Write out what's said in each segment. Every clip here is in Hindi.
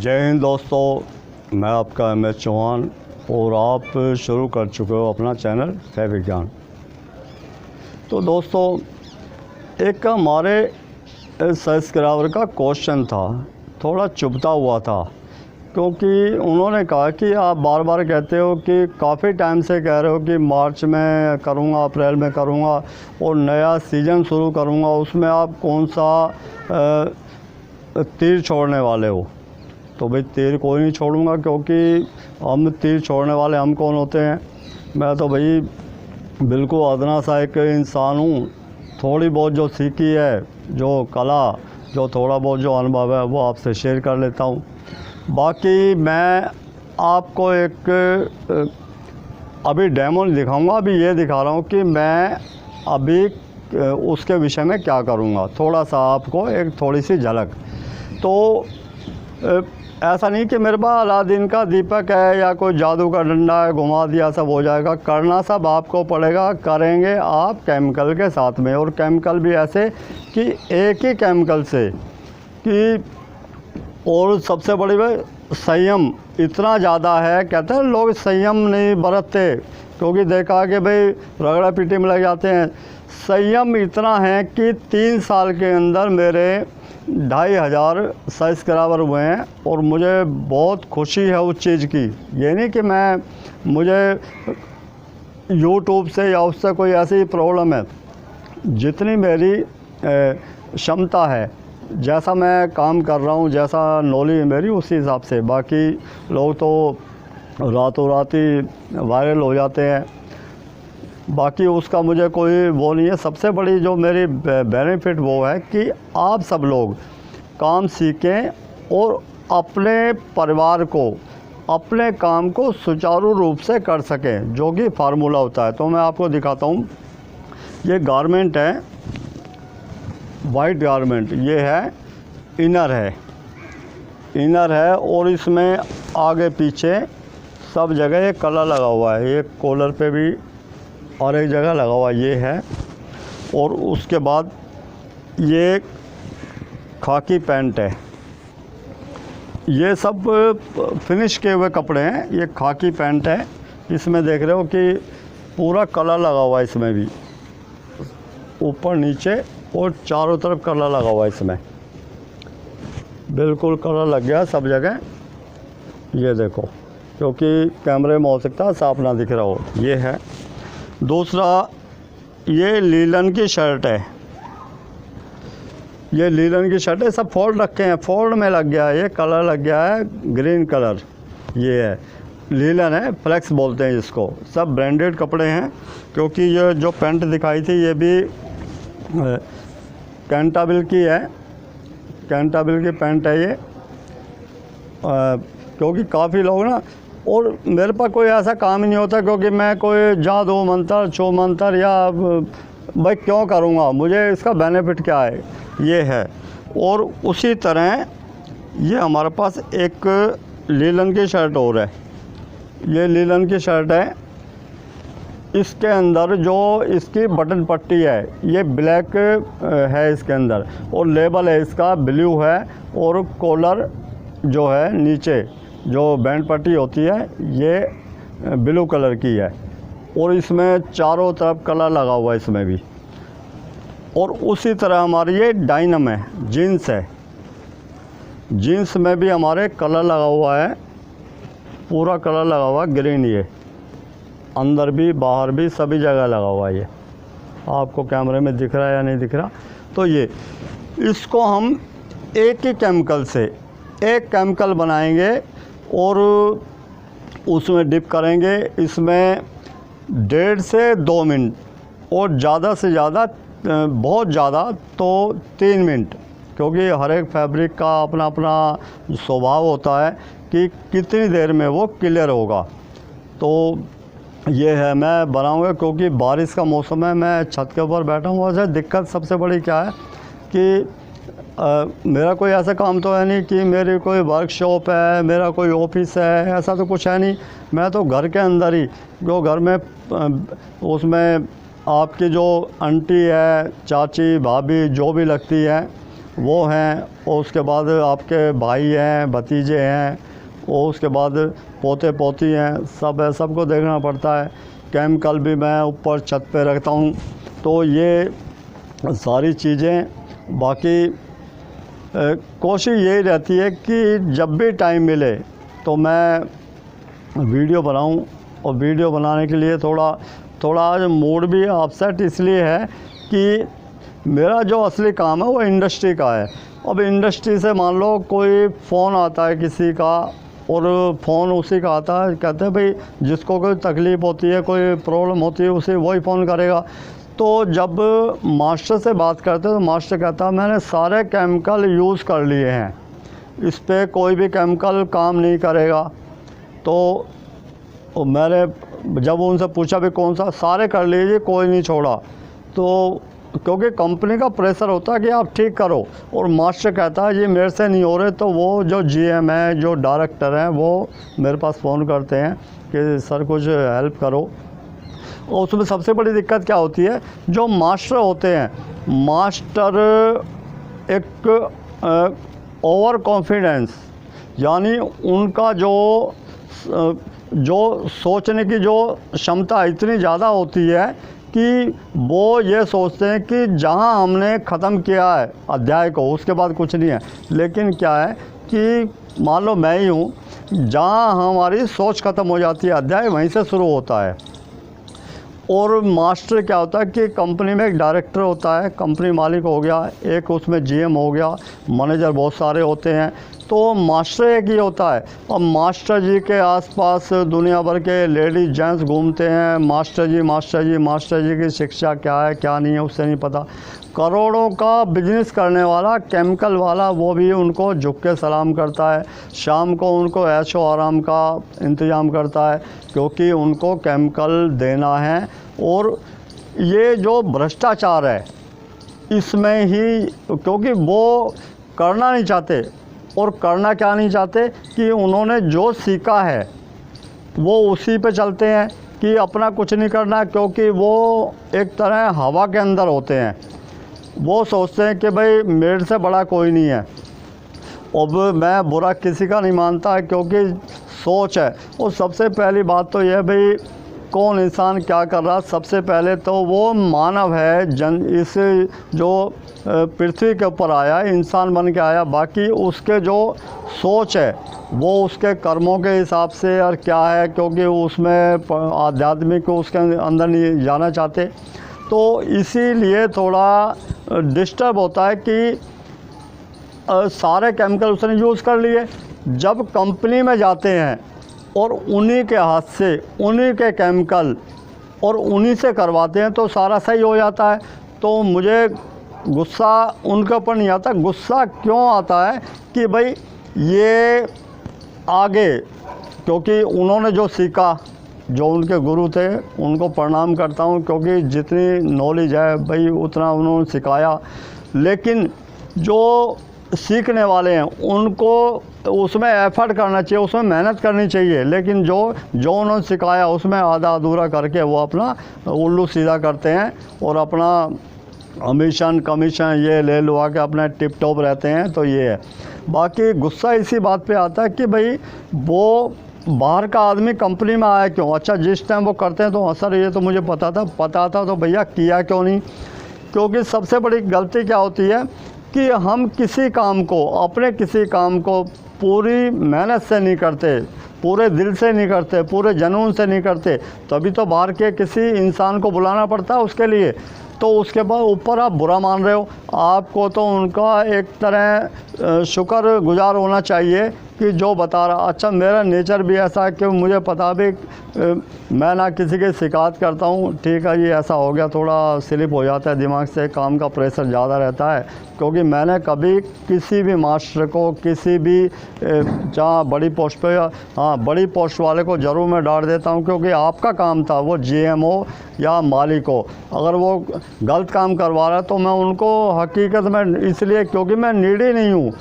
जय हिंद दोस्तों, मैं आपका MS चौहान और आप शुरू कर चुके हो अपना चैनल है विज्ञान। तो दोस्तों, एक हमारे सब्सक्राइबर का क्वेश्चन था, थोड़ा चुभता हुआ था, क्योंकि उन्होंने कहा कि आप बार बार कहते हो कि काफ़ी टाइम से कह रहे हो कि मार्च में करूँगा, अप्रैल में करूँगा और नया सीज़न शुरू करूँगा, उसमें आप कौन सा तीर छोड़ने वाले हो। तो भाई तीर कोई नहीं छोड़ूंगा, क्योंकि हम तीर छोड़ने वाले हम कौन होते हैं। मैं तो भाई बिल्कुल अदना सा एक इंसान हूँ। थोड़ी बहुत जो सीखी है, जो कला, जो थोड़ा बहुत जो अनुभव है, वो आपसे शेयर कर लेता हूँ। बाकी मैं आपको एक अभी डेमो नहीं दिखाऊंगा, अभी ये दिखा रहा हूँ कि मैं अभी उसके विषय में क्या करूँगा। थोड़ा सा आपको एक थोड़ी सी झलक। तो ऐसा नहीं कि मेरे पास अलादीन का दीपक है या कोई जादू का डंडा है, घुमा दिया सब हो जाएगा। करना सब आपको पड़ेगा, करेंगे आप केमिकल के साथ में, और केमिकल भी ऐसे कि एक ही केमिकल से कि, और सबसे बड़ी बात संयम इतना ज़्यादा है। कहते हैं लोग संयम नहीं बरतते, क्योंकि देखा कि भाई रगड़ा पीटी में लग जाते हैं। संयम इतना है कि 3 साल के अंदर मेरे 2500 सब्सक्राइबर हुए हैं, और मुझे बहुत खुशी है उस चीज़ की। ये नहीं कि मुझे यूट्यूब से या उससे कोई ऐसी प्रॉब्लम है। जितनी मेरी क्षमता है, जैसा मैं काम कर रहा हूँ, जैसा नॉलेज है मेरी, उसी हिसाब से। बाकी लोग तो रातों रात ही वायरल हो जाते हैं, बाकी उसका मुझे कोई वो नहीं है। सबसे बड़ी जो मेरी बेनिफिट वो है कि आप सब लोग काम सीखें और अपने परिवार को, अपने काम को सुचारू रूप से कर सकें, जो कि फार्मूला होता है। तो मैं आपको दिखाता हूँ। ये गारमेंट है, वाइट गारमेंट, ये है इनर है, और इसमें आगे पीछे सब जगह ये कलर लगा हुआ है। ये कॉलर पे भी और एक जगह लगा हुआ ये है। और उसके बाद ये खाकी पैंट है। ये सब फिनिश किए हुए कपड़े हैं। ये खाकी पैंट है, इसमें देख रहे हो कि पूरा कलर लगा हुआ है, इसमें भी ऊपर नीचे और चारों तरफ कलर लगा हुआ है। इसमें बिल्कुल कलर लग गया सब जगह। ये देखो, क्योंकि कैमरे में हो सकता है साफ ना दिख रहा हो। ये है। दूसरा, ये लीलन की शर्ट है। ये लीलन की शर्ट है, सब फोल्ड रखे हैं, फोल्ड में लग गया है। ये कलर लग गया है ग्रीन कलर। ये है लीलन है, फ्लेक्स बोलते हैं जिसको। सब ब्रांडेड कपड़े हैं, क्योंकि ये जो पैंट दिखाई थी ये भी कैंटाबिल की है। कैंटाबिल की पैंट है ये। क्योंकि काफ़ी लोग ना, और मेरे पास कोई ऐसा काम ही नहीं होता, क्योंकि मैं कोई जादू मंत्र छो मंत्र या भाई क्यों करूँगा, मुझे इसका बेनिफिट क्या है, ये है। और उसी तरह ये हमारे पास एक लीलन की शर्ट और है। ये लीलन की शर्ट है। इसके अंदर जो इसकी बटन पट्टी है, ये ब्लैक है इसके अंदर, और लेबल है इसका ब्लू है, और कॉलर जो है नीचे जो बैंड पट्टी होती है ये ब्लू कलर की है, और इसमें चारों तरफ कलर लगा हुआ है इसमें भी। और उसी तरह हमारी ये डायनम है, जीन्स है। जीन्स में भी हमारे कलर लगा हुआ है, पूरा कलर लगा हुआ है ग्रीन। ये अंदर भी बाहर भी सभी जगह लगा हुआ है। ये आपको कैमरे में दिख रहा है या नहीं दिख रहा। तो ये इसको हम एक ही केमिकल से एक केमिकल बनाएंगे और उसमें डिप करेंगे। इसमें 1.5 से 2 मिनट, और ज़्यादा से ज़्यादा, बहुत ज़्यादा तो 3 मिनट, क्योंकि हर एक फैब्रिक का अपना अपना स्वभाव होता है कि कितनी देर में वो क्लियर होगा। तो ये है, मैं बनाऊँगा, क्योंकि बारिश का मौसम है, मैं छत के ऊपर बैठा हूँ। वैसे दिक्कत सबसे बड़ी क्या है कि मेरा कोई ऐसा काम तो है नहीं कि मेरी कोई वर्कशॉप है, मेरा कोई ऑफिस है, ऐसा तो कुछ है नहीं। मैं तो घर के अंदर ही, जो घर में उसमें आपकी जो आंटी है, चाची, भाभी जो भी लगती है, वो हैं, और उसके बाद आपके भाई हैं, भतीजे हैं, और उसके बाद पोते पोती हैं, सब है, सबको देखना पड़ता है। केमिकल भी मैं ऊपर छत पे रखता हूँ। तो ये सारी चीज़ें, बाकी कोशिश यही रहती है कि जब भी टाइम मिले तो मैं वीडियो बनाऊं। और वीडियो बनाने के लिए थोड़ा आज मूड भी अपसेट इसलिए है कि मेरा जो असली काम है वो इंडस्ट्री का है। अब इंडस्ट्री से मान लो कोई फ़ोन आता है किसी का, और फ़ोन उसी का आता है, कहते हैं भाई जिसको कोई तकलीफ़ होती है, कोई प्रॉब्लम होती है, उसे वही फ़ोन करेगा। तो जब मास्टर से बात करते तो मास्टर कहता मैंने सारे केमिकल यूज़ कर लिए हैं, इस पे कोई भी केमिकल काम नहीं करेगा। तो मैंने जब उनसे पूछा भी कौन सा, सारे कर लीजिए, कोई नहीं छोड़ा। तो क्योंकि कंपनी का प्रेशर होता है कि आप ठीक करो, और मास्टर कहता है ये मेरे से नहीं हो रहे, तो वो जो जीएम है, जो डायरेक्टर हैं, वो मेरे पास फ़ोन करते हैं कि सर कुछ हेल्प करो। और उसमें सबसे बड़ी दिक्कत क्या होती है, जो मास्टर होते हैं, मास्टर एक ओवर कॉन्फिडेंस, यानी उनका जो सोचने की जो क्षमता इतनी ज़्यादा होती है कि वो ये सोचते हैं कि जहाँ हमने ख़त्म किया है अध्याय को, उसके बाद कुछ नहीं है। लेकिन क्या है कि मान लो मैं ही हूँ, जहाँ हमारी सोच ख़त्म हो जाती है अध्याय वहीं से शुरू होता है। और मास्टर क्या होता है कि कंपनी में एक डायरेक्टर होता है, कंपनी मालिक हो गया, एक उसमें जीएम हो गया, मैनेजर बहुत सारे होते हैं, तो मास्टर एक ही होता है। और मास्टर जी के आसपास दुनिया भर के लेडीज जेंट्स घूमते हैं, मास्टर जी मास्टर जी मास्टर जी की शिक्षा क्या है क्या नहीं है उससे नहीं पता। करोड़ों का बिजनेस करने वाला केमिकल वाला, वो भी उनको झुक के सलाम करता है, शाम को उनको ऐशो आराम का इंतज़ाम करता है, क्योंकि उनको केमिकल देना है। और ये जो भ्रष्टाचार है इसमें ही, क्योंकि वो करना नहीं चाहते, और करना क्या नहीं चाहते कि उन्होंने जो सीखा है वो उसी पे चलते हैं कि अपना कुछ नहीं करना, क्योंकि वो एक तरह हवा के अंदर होते हैं। वो सोचते हैं कि भाई मेरे से बड़ा कोई नहीं है। अब मैं बुरा किसी का नहीं मानता, क्योंकि सोच है। और सबसे पहली बात तो यह भाई कौन इंसान क्या कर रहा, सबसे पहले तो वो मानव है, इस जो पृथ्वी के ऊपर आया, इंसान बन के आया। बाकी उसके जो सोच है वो उसके कर्मों के हिसाब से और क्या है, क्योंकि उसमें आध्यात्मिक उसके अंदर नहीं जाना चाहते, तो इसीलिए थोड़ा डिस्टर्ब होता है कि सारे केमिकल उसने यूज़ कर लिए। जब कंपनी में जाते हैं और उन्हीं के हाथ से उन्हीं के केमिकल और उन्हीं से करवाते हैं तो सारा सही हो जाता है। तो मुझे गुस्सा उनके ऊपर नहीं आता। गुस्सा क्यों आता है कि भाई ये आगे, क्योंकि उन्होंने जो सीखा, जो उनके गुरु थे उनको प्रणाम करता हूँ, क्योंकि जितनी नॉलेज है भाई उतना उन्होंने सिखाया। लेकिन जो सीखने वाले हैं उनको उसमें एफर्ट करना चाहिए, उसमें मेहनत करनी चाहिए। लेकिन जो उन्होंने सिखाया उसमें आधा अधूरा करके वो अपना उल्लू सीधा करते हैं और अपना कमीशन ये ले लुआ के अपना टिप टॉप रहते हैं। तो ये है। बाकी गुस्सा इसी बात पे आता है कि भाई वो बाहर का आदमी कंपनी में आया क्यों। अच्छा, जिस टाइम वो करते हैं तो सर ये तो मुझे पता था तो भैया किया क्यों नहीं। क्योंकि सबसे बड़ी गलती क्या होती है कि हम किसी काम को, अपने किसी काम को पूरी मेहनत से नहीं करते, पूरे दिल से नहीं करते, पूरे जुनून से नहीं करते, तभी तो बाहर के किसी इंसान को बुलाना पड़ता है उसके लिए। तो उसके बाद ऊपर आप बुरा मान रहे हो। आपको तो उनका एक तरह शुक्र गुजार होना चाहिए कि जो बता रहा। अच्छा, मेरा नेचर भी ऐसा है कि मुझे पता भी, मैं ना किसी की शिकायत करता हूँ, ठीक है ये ऐसा हो गया, थोड़ा स्लिप हो जाता है दिमाग से, काम का प्रेशर ज़्यादा रहता है। क्योंकि मैंने कभी किसी भी मास्टर को, किसी भी जहाँ बड़ी पोस्ट पे, हाँ बड़ी पोस्ट वाले को ज़रूर मैं डांट देता हूँ, क्योंकि आपका काम था, वो जीएम हो या मालिक हो, अगर वो गलत काम करवा रहा है तो मैं उनको हकीकत में, इसलिए क्योंकि मैं नीडी नहीं हूँ,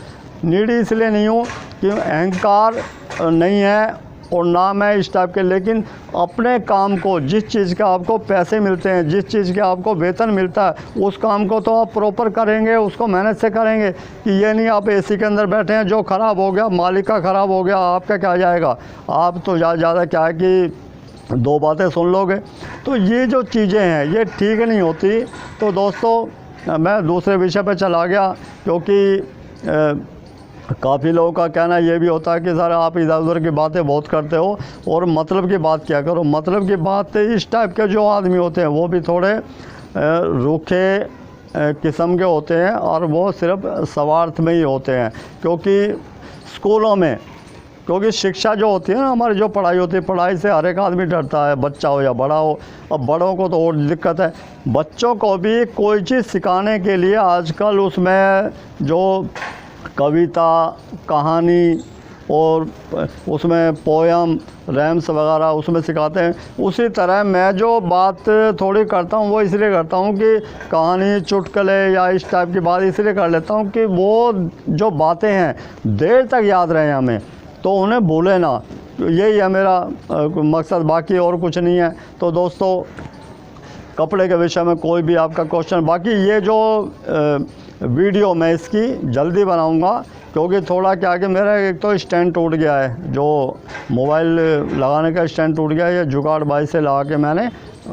नीडी इसलिए नहीं हूँ कि अहंकार नहीं है और ना मैं इस टाइप के, लेकिन अपने काम को, जिस चीज़ का आपको पैसे मिलते हैं, जिस चीज़ का आपको वेतन मिलता है, उस काम को तो आप प्रॉपर करेंगे, उसको मेहनत से करेंगे। कि ये नहीं आप एसी के अंदर बैठे हैं, जो ख़राब हो गया मालिक का ख़राब हो गया, आपका क्या जाएगा, आप तो ज़्यादा क्या है कि 2 बातें सुन लोगे। तो ये जो चीज़ें हैं ये ठीक नहीं होती। तो दोस्तों मैं दूसरे विषय पे चला गया, क्योंकि काफ़ी लोगों का कहना ये भी होता है कि सर आप इधर उधर की बातें बहुत करते हो और मतलब की बात क्या करो। मतलब की बात इस टाइप के जो आदमी होते हैं वो भी थोड़े रूखे किस्म के होते हैं, और वो सिर्फ स्वार्थ में ही होते हैं। क्योंकि स्कूलों में, क्योंकि शिक्षा जो होती है ना, हमारी जो पढ़ाई होती है, पढ़ाई से हर एक आदमी डरता है, बच्चा हो या बड़ा हो। अब बड़ों को तो और दिक्कत है। बच्चों को भी कोई चीज़ सिखाने के लिए आजकल उसमें जो कविता, कहानी और उसमें पोयम, रैम्स वगैरह उसमें सिखाते हैं। उसी तरह मैं जो बात थोड़ी करता हूँ वो इसलिए करता हूँ कि कहानी, चुटकुले या इस टाइप की बात इसलिए कर लेता हूँ कि वो जो बातें हैं देर तक याद रहे हमें, तो उन्हें भूले ना। यही है मेरा मकसद, बाकी और कुछ नहीं है। तो दोस्तों कपड़े के विषय में कोई भी आपका क्वेश्चन, बाकी ये जो वीडियो मैं इसकी जल्दी बनाऊंगा, क्योंकि थोड़ा क्या कि मेरा एक तो स्टैंड टूट गया है, जो मोबाइल लगाने का स्टैंड टूट गया है। ये जुगाड़ बाई से लगा के मैंने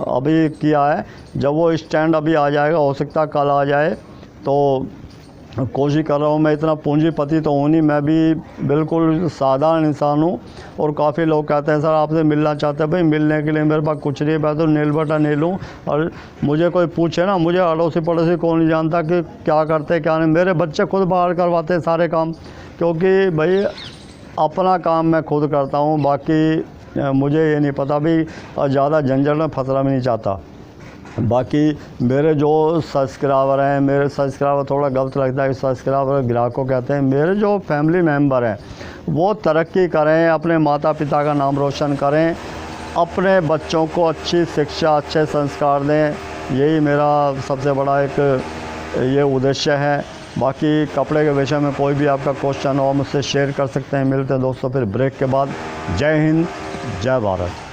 अभी किया है। जब वो स्टैंड अभी आ जाएगा, हो सकता है कल आ जाए, तो कोशिश कर रहा हूँ। मैं इतना पूंजीपति तो हूँ नहीं, मैं भी बिल्कुल साधारण इंसान हूँ। और काफ़ी लोग कहते हैं सर आपसे मिलना चाहते हैं। भाई मिलने के लिए मेरे पास कुछ नहीं है, मैं तो नील बटा नील हूँ। और मुझे कोई पूछे ना, मुझे अड़ोसी पड़ोसी कौन नहीं जानता कि क्या करते क्या नहीं। मेरे बच्चे खुद बाहर करवाते हैं सारे काम, क्योंकि भाई अपना काम मैं खुद करता हूँ। बाकी मुझे ये नहीं पता भी, ज़्यादा झंझट में फंसना भी नहीं चाहता। बाकी मेरे जो सब्सक्राइबर हैं, मेरे सब्सक्राइबर थोड़ा गलत लगता है कि सब्सक्राइबर ग्राहकों कहते हैं, मेरे जो फैमिली मेंबर हैं वो तरक्की करें, अपने माता पिता का नाम रोशन करें, अपने बच्चों को अच्छी शिक्षा, अच्छे संस्कार दें। यही मेरा सबसे बड़ा एक ये उद्देश्य है। बाकी कपड़े के विषय में कोई भी आपका क्वेश्चन हो मुझसे शेयर कर सकते हैं। मिलते हैं दोस्तों फिर ब्रेक के बाद। जय हिंद, जय भारत।